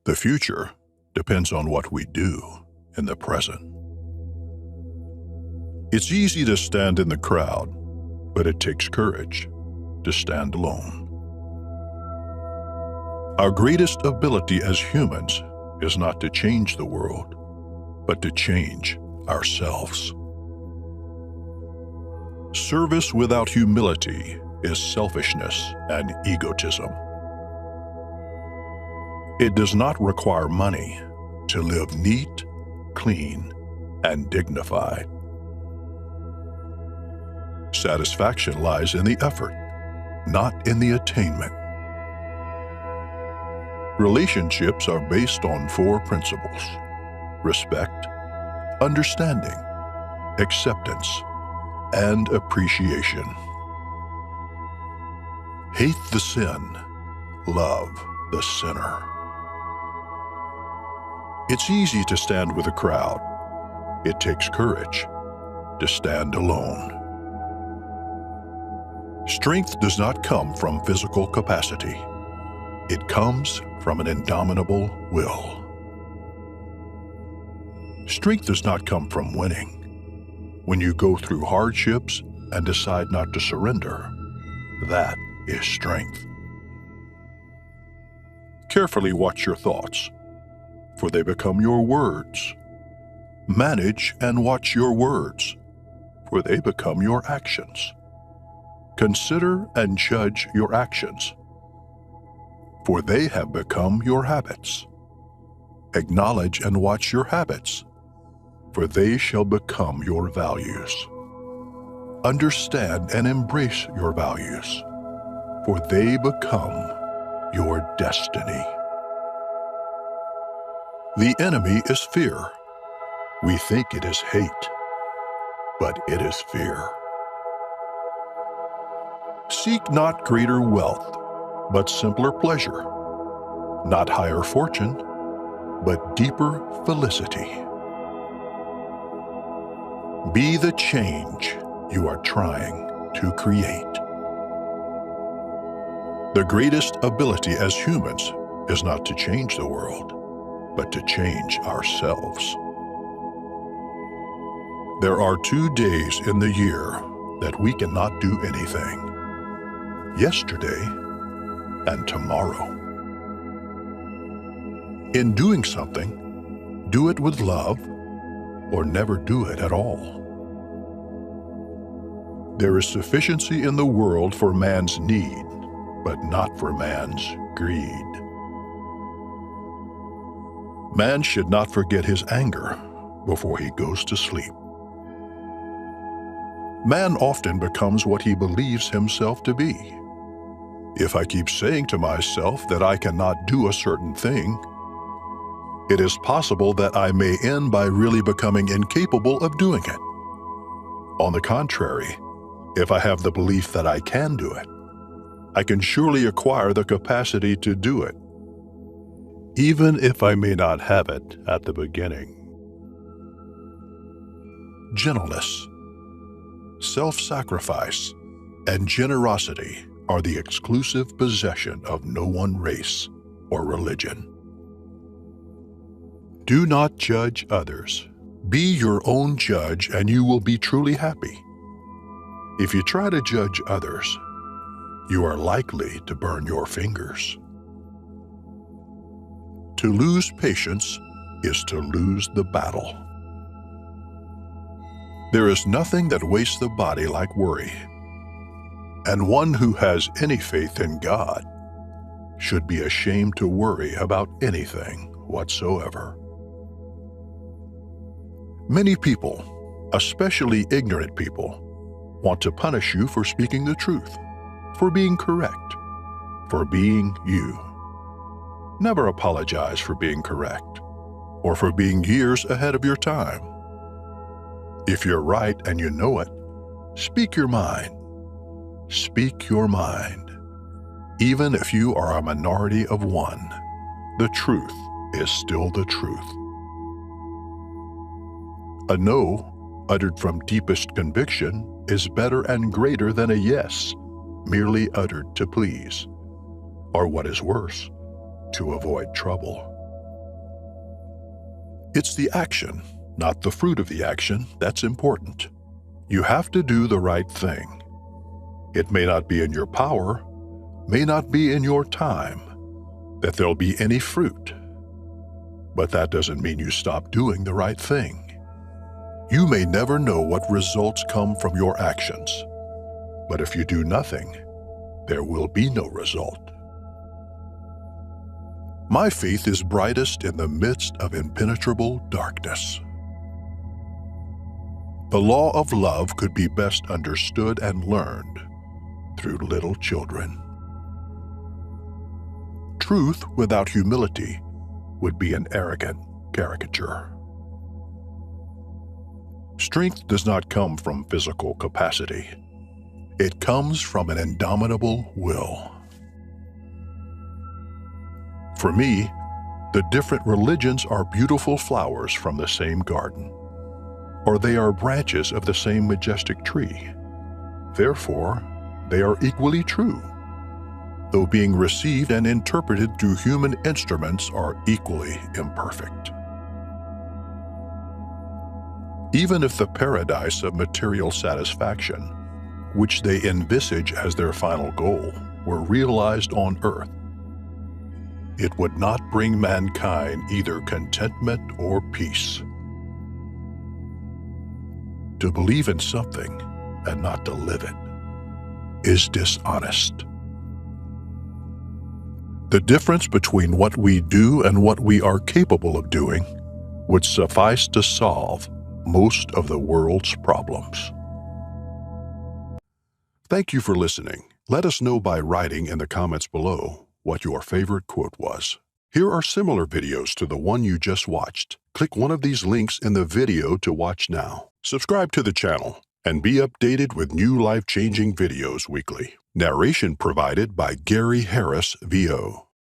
The future depends on what we do in the present. It's easy to stand in the crowd, but it takes courage to stand alone. Our greatest ability as humans is not to change the world, but to change ourselves. Service without humility is selfishness and egotism. It does not require money to live neat, clean, and dignified. Satisfaction lies in the effort, not in the attainment. Relationships are based on 4 principles: respect, understanding, acceptance, and appreciation. Hate the sin, love the sinner. It's easy to stand with a crowd. It takes courage to stand alone. Strength does not come from physical capacity. It comes from an indomitable will. Strength does not come from winning. When you go through hardships and decide not to surrender, that is strength. Carefully watch your thoughts, for they become your words. Manage and watch your words, for they become your actions. Consider and judge your actions, for they have become your habits. Acknowledge and watch your habits, for they shall become your values. Understand and embrace your values, for they become your destiny. The enemy is fear. We think it is hate, but it is fear. Seek not greater wealth, but simpler pleasure, not higher fortune, but deeper felicity. Be the change you are trying to create. The greatest ability as humans is not to change the world, but to change ourselves. There are 2 days in the year that we cannot do anything: yesterday and tomorrow. In doing something, do it with love or never do it at all. There is sufficiency in the world for man's need, but not for man's greed. Man should not forget his anger before he goes to sleep. Man often becomes what he believes himself to be. If I keep saying to myself that I cannot do a certain thing, it is possible that I may end by really becoming incapable of doing it. On the contrary, if I have the belief that I can do it, I can surely acquire the capacity to do it, even if I may not have it at the beginning. Gentleness, self-sacrifice, and generosity are the exclusive possession of no one race or religion. Do not judge others. Be your own judge and you will be truly happy. If you try to judge others, you are likely to burn your fingers. To lose patience is to lose the battle. There is nothing that wastes the body like worry, and one who has any faith in God should be ashamed to worry about anything whatsoever. Many people, especially ignorant people, want to punish you for speaking the truth, for being correct, for being you. Never apologize for being correct, or for being years ahead of your time. If you're right and you know it, speak your mind. Speak your mind. Even if you are a minority of one, the truth is still the truth. A no, uttered from deepest conviction, is better and greater than a yes, merely uttered to please, or what is worse, to avoid trouble. It's the action, not the fruit of the action, that's important. You have to do the right thing. It may not be in your power, may not be in your time, that there'll be any fruit. But that doesn't mean you stop doing the right thing. You may never know what results come from your actions, but if you do nothing, there will be no result. My faith is brightest in the midst of impenetrable darkness. The law of love could be best understood and learned through little children. Truth without humility would be an arrogant caricature. Strength does not come from physical capacity. It comes from an indomitable will. For me, the different religions are beautiful flowers from the same garden, or they are branches of the same majestic tree. Therefore, they are equally true, though being received and interpreted through human instruments are equally imperfect. Even if the paradise of material satisfaction, which they envisage as their final goal, were realized on earth, it would not bring mankind either contentment or peace. To believe in something and not to live it is dishonest. The difference between what we do and what we are capable of doing would suffice to solve most of the world's problems. Thank you for listening. Let us know by writing in the comments below what your favorite quote was. Here are similar videos to the one you just watched. Click one of these links in the video to watch now. Subscribe to the channel and be updated with new life-changing videos weekly. Narration provided by Gary Harris, VO.